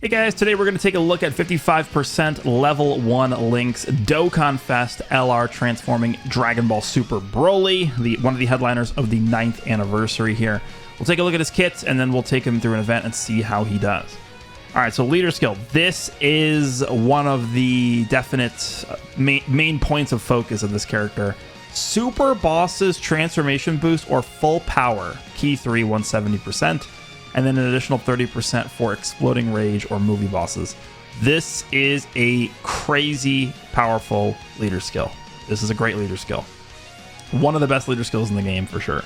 Hey guys, today we're going to take a look at 55% level 1 Link's Dokkan Fest LR transforming Dragon Ball Super Broly, one of the headliners of the 9th anniversary here. We'll take a look at his kits and then we'll take him through an event and see how he does. Alright, so leader skill. This is one of the definite main points of focus of this character. Super Boss's transformation boost or full power, key 3, 170%. And then an additional 30% for exploding rage or movie bosses. This is a crazy powerful leader skill. This is a great leader skill. One of the best leader skills in the game for sure.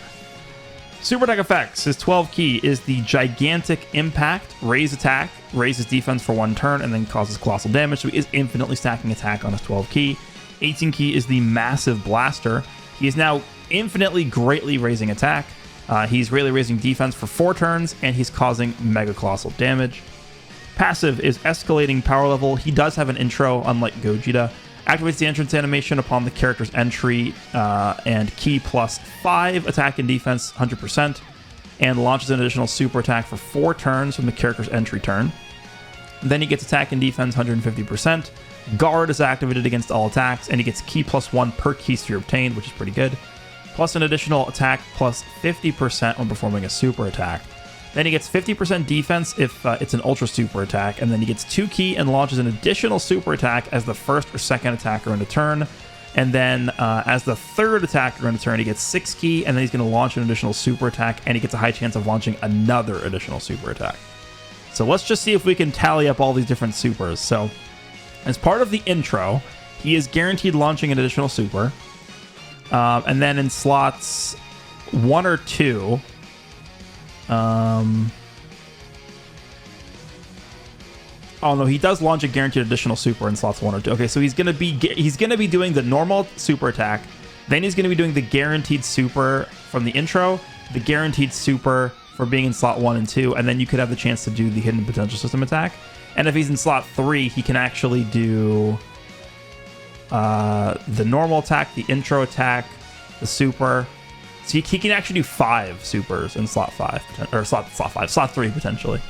Super attack effects. His 12 key is the gigantic impact, raise attack, raises defense for 1 turn, and then causes colossal damage. So he is infinitely stacking attack on his 12 key. 18 key is the massive blaster. He is now infinitely greatly raising attack. He's really raising defense for 4 turns, and he's causing mega colossal damage. Passive is escalating power level. He does have an intro, unlike Gogeta. Activates the entrance animation upon the character's entry, and key plus 5 attack and defense 100%, and launches an additional super attack for 4 turns from the character's entry turn. Then he gets attack and defense 150%. Guard is activated against all attacks, and he gets key plus 1 per key sphere obtained, which is pretty good. Plus an additional attack plus 50% when performing a super attack. Then he gets 50% defense if it's an ultra super attack, and then he gets 2 key and launches an additional super attack as the first or second attacker in a turn. And then as the third attacker in a turn, he gets 6 key, and then he's going to launch an additional super attack, and he gets a high chance of launching another additional super attack. So let's just see if we can tally up all these different supers. So as part of the intro, he is guaranteed launching an additional super. And then in slots 1 or 2, oh no, he does launch a guaranteed additional super in slots 1 or 2. Okay, so he's gonna be doing the normal super attack, then he's gonna be doing the guaranteed super from the intro, the guaranteed super for being in slot 1 and 2, and then you could have the chance to do the hidden potential system attack. And if he's in slot 3, he can actually do the normal attack, the intro attack, the super. So he can actually do 5 supers in slot 5, or slot 3 potentially.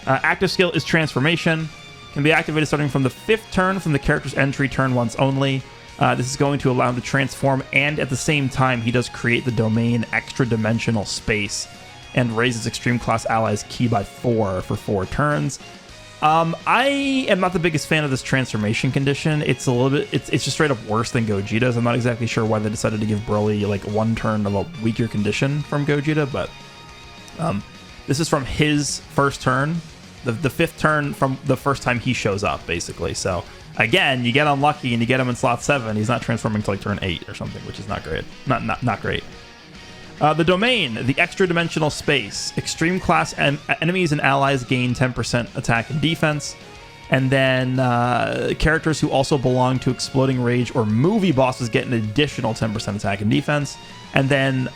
Active skill is transformation. Can be activated starting from the 5th turn from the character's entry turn once only. This is going to allow him to transform, and at the same time, he does create the domain extra dimensional space and raises extreme class allies key by 4 for 4 turns. I am not the biggest fan of this transformation condition. It's a little bit, it's just straight up worse than Gogeta's. I'm not exactly sure why they decided to give Broly like 1 turn of a weaker condition from Gogeta, but this is from his first turn, the 5th turn from the first time he shows up, basically. So again, you get unlucky and you get him in slot 7. He's not transforming until like turn 8 or something, which is not great. Not great. The domain, the extra dimensional space. Extreme class enemies and allies gain 10% attack and defense. And then characters who also belong to exploding rage or movie bosses get an additional 10% attack and defense. And then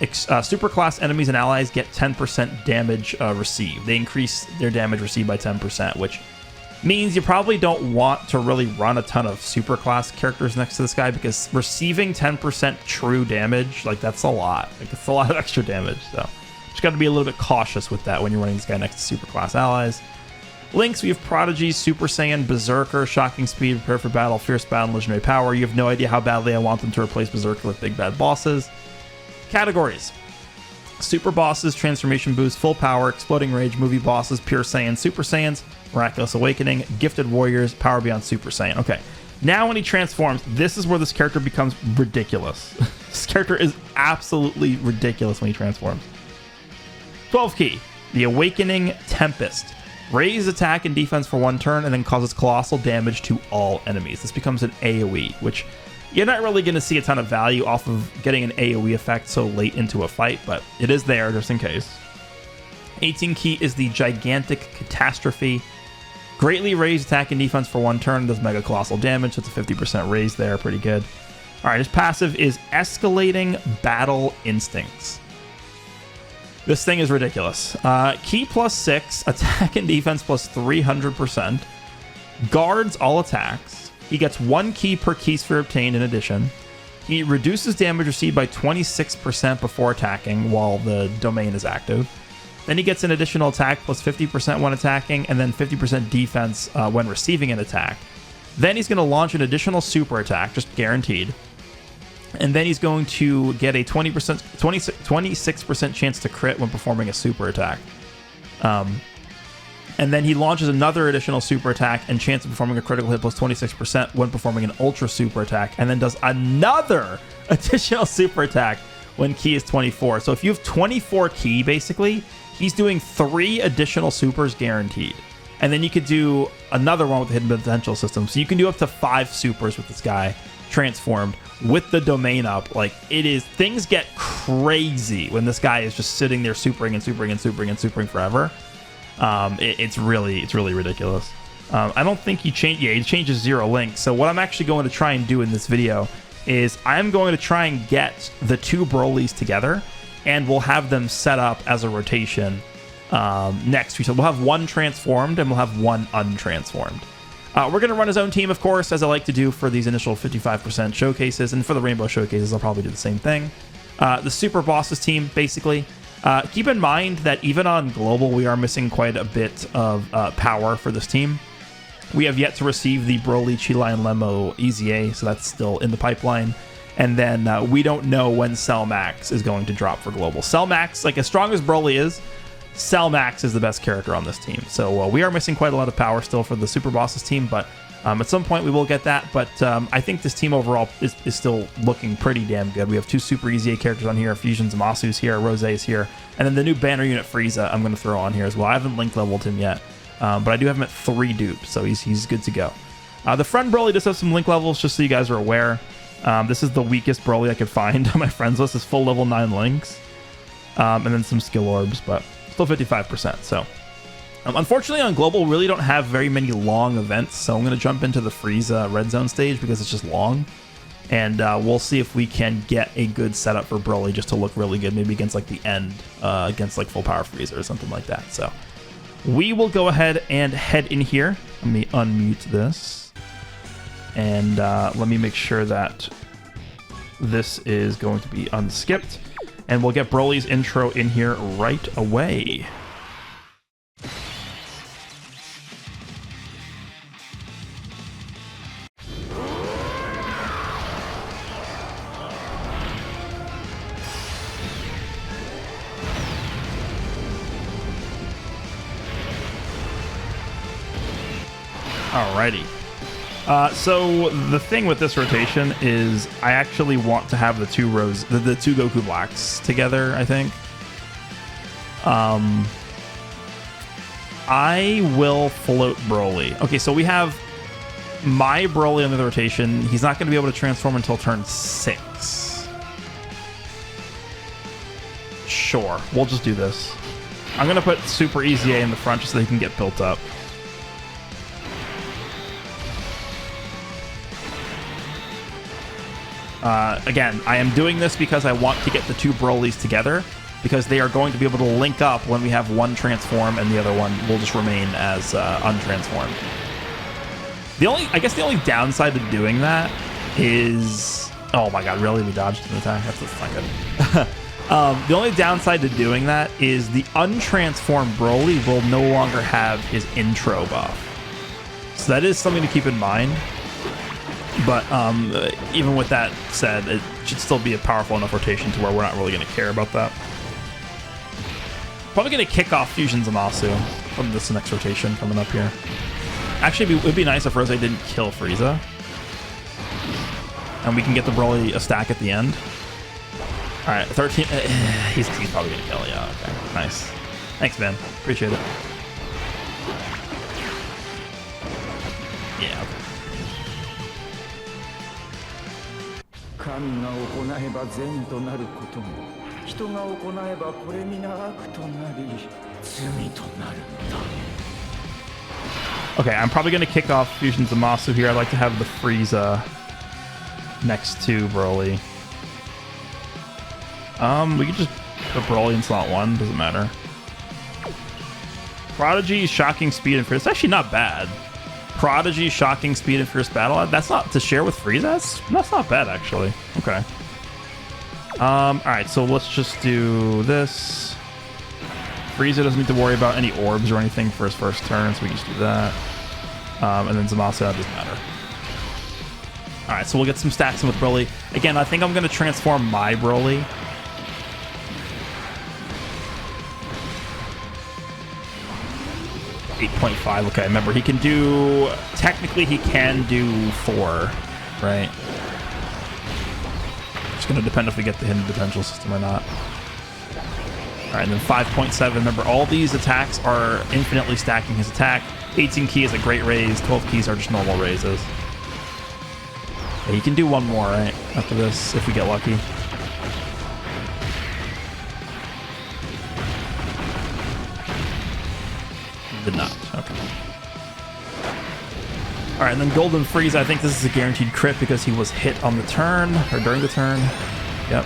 super class enemies and allies get 10% damage received. They increase their damage received by 10%, which means you probably don't want to really run a ton of super class characters next to this guy, because receiving 10% true damage, like that's a lot. Like it's a lot of extra damage. So just got to be a little bit cautious with that when you're running this guy next to super class allies. Links, we have Prodigy, Super Saiyan, Berserker, Shocking Speed, Prepare for Battle, Fierce Battle, Legendary Power. You have no idea how badly I want them to replace Berserker with big bad bosses. Categories. Super bosses, transformation boost, full power, exploding rage, movie bosses, pure Saiyan, Super Saiyans, miraculous awakening, gifted warriors, power beyond Super Saiyan. Okay, now when he transforms, this is where this character becomes ridiculous. This character is absolutely ridiculous when he transforms. 12 key, the Awakening Tempest. Raise attack and defense for 1 turn and then causes colossal damage to all enemies. This becomes an AoE, which you're not really going to see a ton of value off of getting an AoE effect so late into a fight, but it is there just in case. 18 key is the Gigantic Catastrophe. Greatly raised attack and defense for 1 turn, does mega colossal damage, so it's a 50% raise there, pretty good. Alright, his passive is Escalating Battle Instincts. This thing is ridiculous. Key plus 6, attack and defense plus 300%. Guards all attacks. He gets 1 key per key sphere obtained in addition. He reduces damage received by 26% before attacking while the domain is active. Then he gets an additional attack plus 50% when attacking, and then 50% defense when receiving an attack. Then he's going to launch an additional super attack, just guaranteed. And then he's going to get a 26% chance to crit when performing a super attack. And then he launches another additional super attack and chance of performing a critical hit plus 26% when performing an ultra super attack, and then does another additional super attack when ki is 24. So if you have 24 ki, basically, he's doing 3 additional supers guaranteed. And then you could do another one with the hidden potential system. So you can do up to 5 supers with this guy transformed with the domain up. Like, it is, things get crazy when this guy is just sitting there supering and supering and supering and supering forever. It's really ridiculous. I don't think he changes Zero Link. So what I'm actually going to try and do in this video is I'm going to try and get the 2 Brolys together, and we'll have them set up as a rotation next week. So we'll have one transformed and we'll have one untransformed. We're going to run his own team, of course, as I like to do for these initial 55% showcases, and for the Rainbow showcases, I'll probably do the same thing. The Super Bosses team, basically. Keep in mind that even on Global, we are missing quite a bit of power for this team. We have yet to receive the Broly, Chila, and Lemo EZA, so that's still in the pipeline. And then we don't know when Cell Max is going to drop for Global. Cell Max, like, as strong as Broly is, Cell Max is the best character on this team. So we are missing quite a lot of power still for the Super Bosses team, but at some point we will get that. But I think this team overall is still looking pretty damn good. We have 2 Super EZA characters on here, Fusion Zamasu's here, Rose's here, and then the new banner unit Frieza I'm going to throw on here as well. I haven't link leveled him yet, but I do have him at 3 dupes, so he's good to go. The friend Broly does have some link levels, just so you guys are aware. This is the weakest Broly I could find on my friends list. Is full level 9 links, and then some skill orbs, but still 55%. So unfortunately on Global, we really don't have very many long events, so I'm going to jump into the Frieza Red Zone stage because it's just long, and we'll see if we can get a good setup for Broly just to look really good, maybe against like the end, against like full power Frieza or something like that. So we will go ahead and head in here. Let me unmute this, and let me make sure that this is going to be unskipped, and we'll get Broly's intro in here right away. Alrighty. So the thing with this rotation is I actually want to have the 2 rows, the 2 Goku Blacks together, I think. I will float Broly. Okay, so we have my Broly on the rotation. He's not going to be able to transform until turn 6. Sure, we'll just do this. I'm going to put Super EZA in the front just so they can get built up. Again, I am doing this because I want to get the 2 Brolys together, because they are going to be able to link up when we have one transform and the other one will just remain as untransformed. I guess the only downside to doing that is... Oh my god, really? We dodged an attack? That's not good. The only downside to doing that is the untransformed Broly will no longer have his intro buff. So that is something to keep in mind. But even with that said, it should still be a powerful enough rotation to where we're not really going to care about that. Probably going to kick off Fusion Zamasu from this next rotation coming up here. Actually, it would be nice if Rose didn't kill Frieza. And we can get the Broly a stack at the end. Alright, 13. He's probably going to kill, yeah. Okay, nice. Thanks, man. Appreciate it. Yeah, okay. 神が行えば善となることも、人が行えばこれ皆悪となり、罪となるのだ。 Okay, I'm probably going to kick off Fusion Zamasu here. I'd like to have the Frieza next to Broly. We could just put Broly in slot 1, doesn't matter. Prodigy, Shocking Speed, and Fierce. It's actually not bad. Prodigy, Shocking Speed, and Fierce Battle. That's not to share with Frieza. That's not bad, actually. Okay. Alright, so let's just do this. Frieza doesn't need to worry about any orbs or anything for his first turn, so we can just do that. And then Zamasu doesn't matter. Alright, so we'll get some stacks in with Broly. Again, I think I'm going to transform my Broly. .5. Okay, remember, he can do... Technically, he can do 4, right? It's going to depend if we get the hidden potential system or not. Alright, and then 5.7. Remember, all these attacks are infinitely stacking his attack. 18 key is a great raise. 12 keys are just normal raises. Yeah, he can do one more, right? After this, if we get lucky. Did not. Okay. Alright, and then Golden Frieza, I think this is a guaranteed crit because he was hit on the turn, or during the turn. Yep.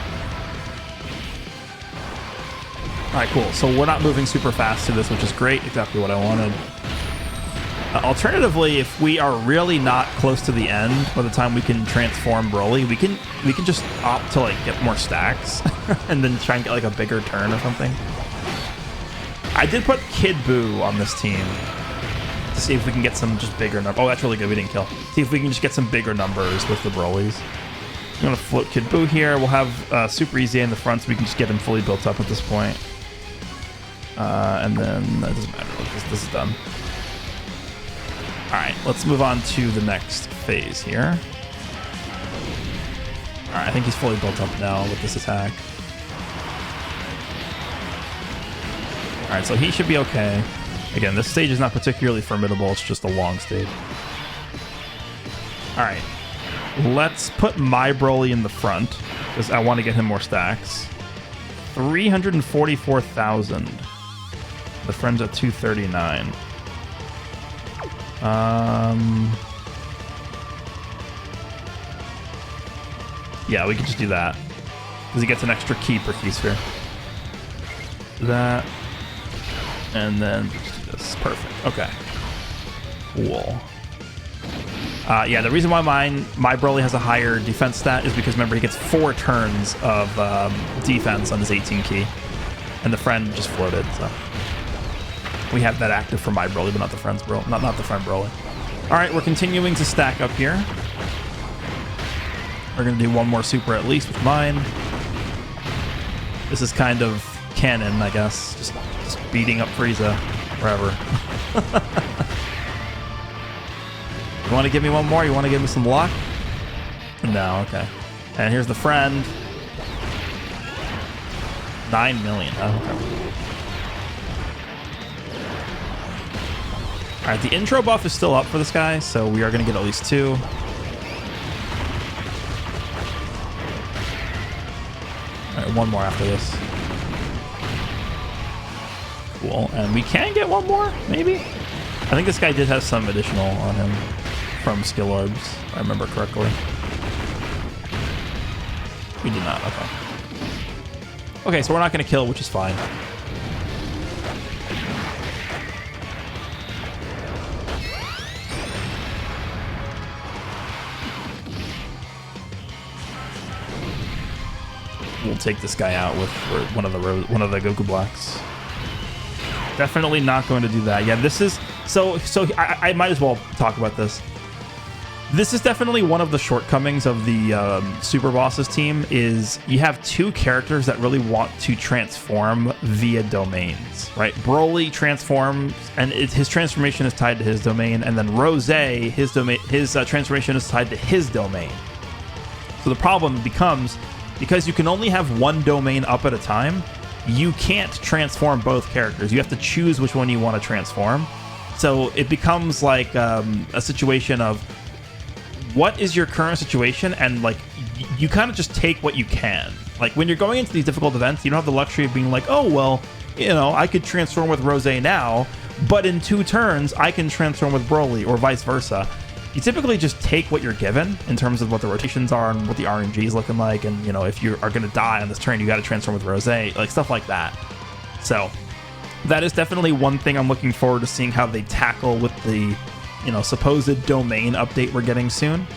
Alright, cool. So we're not moving super fast to this, which is great. Exactly what I wanted. Alternatively, if we are really not close to the end by the time we can transform Broly, we can just opt to like get more stacks and then try and get like a bigger turn or something. I did put Kid Buu on this team to see if we can get some just bigger numbers. Oh, that's really good. We didn't kill. See if we can just get some bigger numbers with the Brolys. I'm going to float Kid Buu here. We'll have Super Easy in the front so we can just get him fully built up at this point. And then it doesn't matter. This is done. All right, let's move on to the next phase here. All right, I think he's fully built up now with this attack. All right, so he should be okay. Again, this stage is not particularly formidable. It's just a long stage. All right, let's put my Broly in the front because I want to get him more stacks. 344,000. The friend's at 239. Yeah, we can just do that because he gets an extra key per key sphere. That, and then just do this. Perfect. Okay. Cool. Yeah, the reason why my Broly has a higher defense stat is because remember he gets 4 turns of defense on his 18 key, and the friend just floated. So. We have that active for my Broly, but not the friend's Broly. Not the friend Broly. All right, we're continuing to stack up here. We're going to do one more super at least with mine. This is kind of canon, I guess. Just beating up Frieza forever. You want to give me one more? You want to give me some luck? No, okay. And here's the friend. 9 million. Oh, okay. All right, the intro buff is still up for this guy, so we are going to get at least 2. All right, one more after this. Cool, and we can get one more, maybe? I think this guy did have some additional on him from skill orbs, if I remember correctly. We did not, okay. Okay, so we're not going to kill, which is fine. We'll take this guy out with one of the Goku blocks. Definitely not going to do that. Yeah, this is so I might as well talk about this. This is definitely one of the shortcomings of the Super Bosses team is you have 2 characters that really want to transform via domains, right? Broly transforms, and his transformation is tied to his domain, and then Rose, his transformation is tied to his domain. So the problem becomes, because you can only have one domain up at a time, you can't transform both characters. You have to choose which one you want to transform. So it becomes like a situation of what is your current situation, and like you kind of just take what you can. Like when you're going into these difficult events, you don't have the luxury of being like, oh, well, you know, I could transform with Rose now, but in 2 turns, I can transform with Broly, or vice versa. You typically just take what you're given in terms of what the rotations are and what the RNG is looking like. And, you know, if you are going to die on this turn, you got to transform with Rose, like stuff like that. So that is definitely one thing I'm looking forward to seeing how they tackle with the, you know, supposed domain update we're getting soon.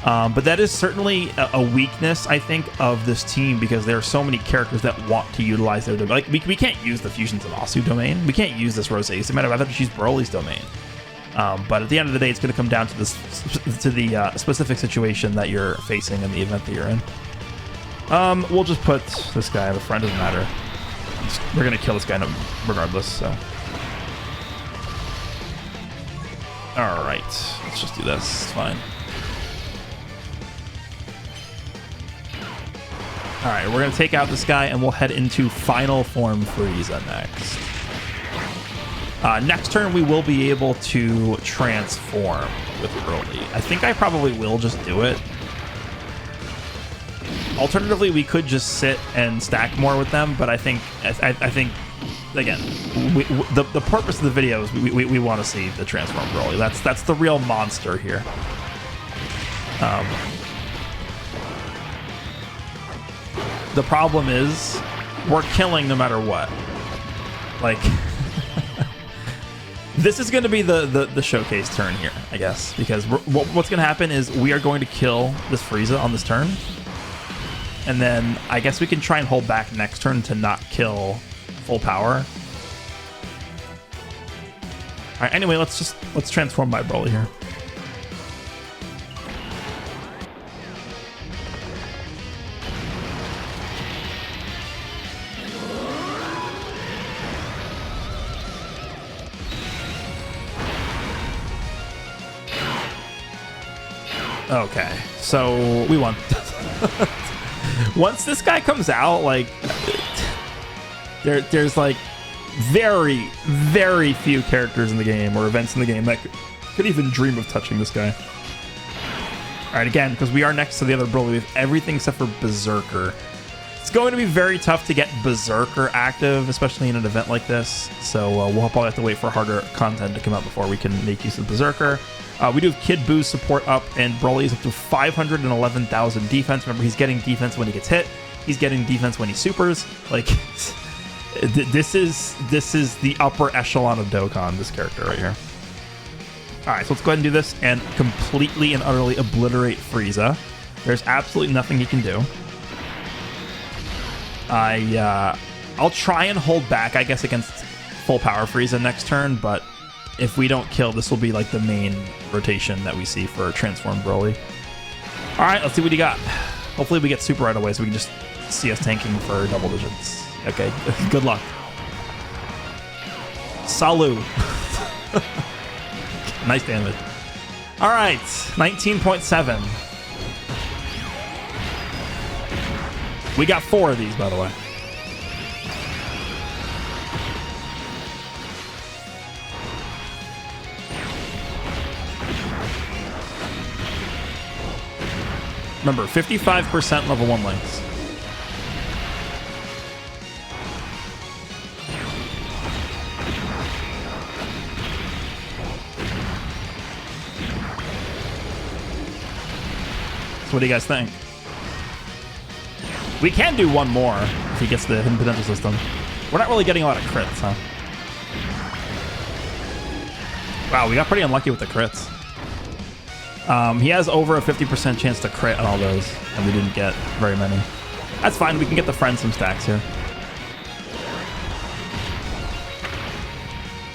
But that is certainly a weakness, I think, of this team, because there are so many characters that want to utilize their domain. Like, we can't use the Fusion Zamasu domain. We can't use this Rosé. As a matter of fact, I have to use Broly's domain. But at the end of the day, it's going to come down to this, the specific situation that you're facing in the event that you're in. We'll just put this guy as a friend. Doesn't matter. We're going to kill this guy regardless, so. All right. Let's just do this. It's fine. All right, we're going to take out this guy, and we'll head into Final Form Frieza next. Next turn, we will be able to transform with BROLY. I think I probably will just do it. Alternatively, we could just sit and stack more with them, but I think again, the purpose of the video is we want to see the transform BROLY. That's the real monster here. The problem is we're killing no matter what. Like, this is going to be the showcase turn here, I guess, because what's going to happen is we are going to kill this Frieza on this turn, and then I guess we can try and hold back next turn to not kill full power. All right, anyway, let's transform my BROLY here. Okay, so we won. Once this guy comes out, like, there's like very, very few characters in the game or events in the game that could even dream of touching this guy. All right, again, because we are next to the other BROLY, we have everything except for Berserker. It's going to be very tough to get Berserker active, especially in an event like this. So we'll probably have to wait for harder content to come out before we can make use of Berserker. We do have Kid Boo's support up, and BROLY is up to 511,000 defense. Remember, he's getting defense when he gets hit. He's getting defense when he supers. Like, this is the upper echelon of Dokkan, this character right here. All right, so let's go ahead and do this and completely and utterly obliterate Frieza. There's absolutely nothing he can do. I'll try and hold back, I guess, against full power Frieza next turn, but if we don't kill, this will be like the main rotation that we see for Transform BROLY. All right, let's see what you got. Hopefully we get super right away so we can just see us tanking for double digits. Okay, good luck. Salu. Nice damage. All right, 19.7. We got 4 of these, by the way. Remember, 55% level 1 links. So what do you guys think? We can do one more if he gets the hidden potential system. We're not really getting a lot of crits, huh? Wow, we got pretty unlucky with the crits. He has over a 50% chance to crit on all those, and we didn't get very many. That's fine, we can get the friend some stacks here.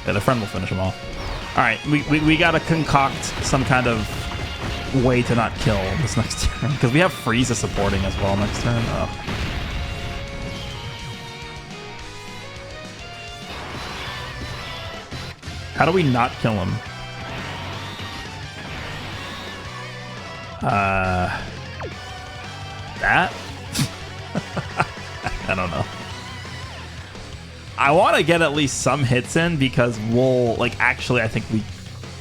Yeah, the friend will finish them all. Alright, we gotta concoct some kind of way to not kill this next turn, because we have Frieza supporting as well next turn. Oh. How do we not kill him? That? I don't know. I want to get at least some hits in because we'll, like, actually, I think we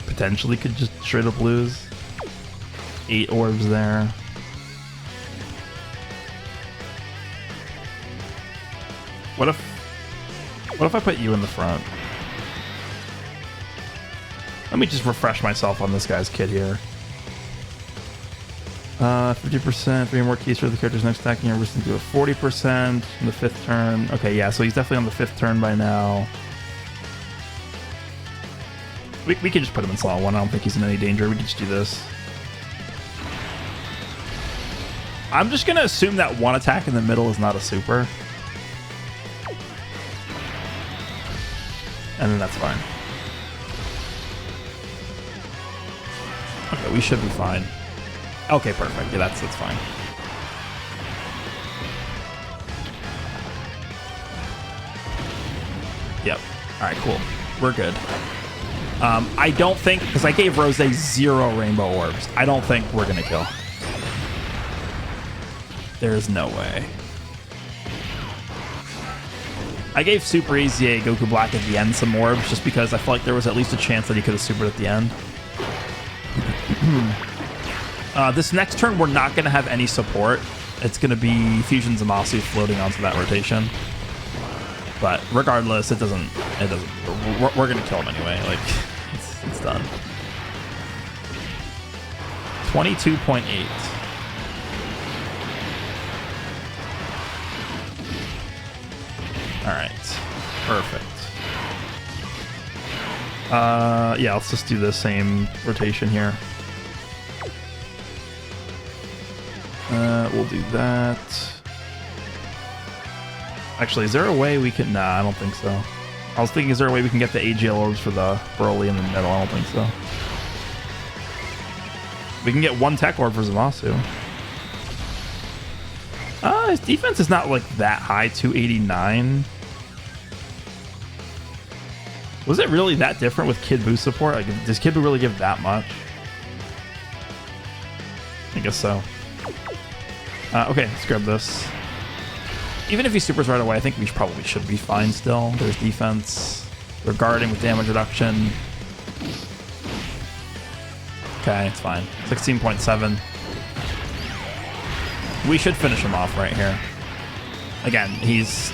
potentially could just straight up lose. 8 orbs there. What if I put you in the front? Let me just refresh myself on this guy's kit here. 50%, 3 more keys for the character's next attacking and resistant to a 40% in the 5th turn. Okay, yeah, so he's definitely on the 5th turn by now. We can just put him in slot 1. I don't think he's in any danger. We can just do this. I'm just going to assume that one attack in the middle is not a super. And then that's fine. Okay, we should be fine. Okay, perfect. Yeah, that's fine. Yep. All right, cool. We're good. I don't think, because I gave Rose 0 rainbow orbs, I don't think we're going to kill. There's no way. I gave Super Easy a Goku Black at the end some orbs, just because I felt like there was at least a chance that he could have supered at the end. This next turn, we're not going to have any support. It's going to be Fusion Zamasu floating onto that rotation. But regardless, it doesn't. We're going to kill him anyway. Like, it's done. 22.8. All right, perfect. Yeah, let's just do the same rotation here. We'll do that. Actually, is there a way we can... Nah, I don't think so. I was thinking, is there a way we can get the AGL orbs for the Broly in the middle? I don't think so. We can get one tech orb for Zamasu. His defense is not like that high, 289. Was it really that different with Kid Buu support? Like, does Kid Buu really give that much? I guess so. Okay, let's grab this. Even if he supers right away, I think we probably should be fine still. There's defense. We're guarding with damage reduction. Okay, it's fine. 16.7. We should finish him off right here. Again, he's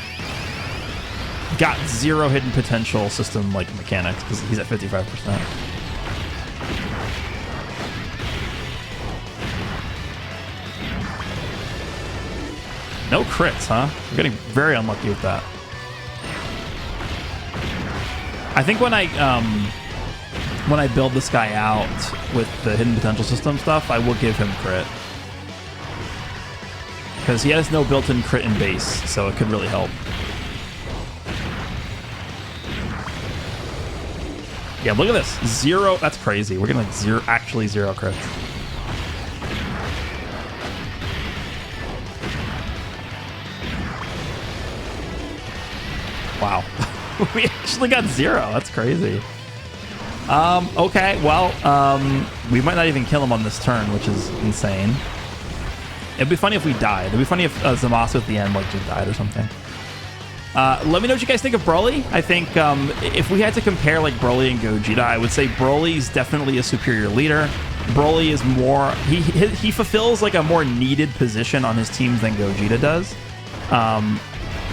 got 0 hidden potential system like mechanics because he's at 55%. No crits, huh? We're getting very unlucky with that. I think when I build this guy out with the hidden potential system stuff, I will give him crit. Because he has no built-in crit in base, so it could really help. Yeah, look at this. 0. That's crazy. We're getting like actually 0 crits. Wow. We actually got 0. That's crazy. Okay, well, we might not even kill him on this turn, which is insane. It'd be funny if we died. It'd be funny if Zamasu at the end like just died or something. Let me know what you guys think of Broly. I think if we had to compare like Broly and Gogeta, I would say Broly's definitely a superior leader. Broly is more... He fulfills like a more needed position on his teams than Gogeta does.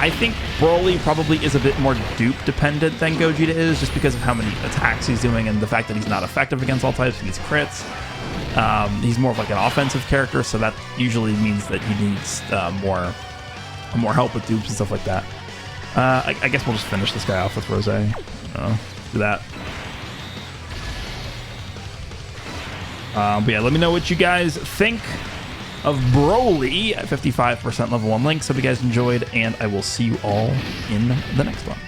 I think Broly probably is a bit more dupe dependent than Gogeta is, just because of how many attacks he's doing and the fact that he's not effective against all types. He needs crits. He's more of like an offensive character, so that usually means that he needs more help with dupes and stuff like that. I guess we'll just finish this guy off with Rose. Do that. But yeah, let me know what you guys think of Broly at 55% level 1 links. Hope you guys enjoyed, and I will see you all in the next one.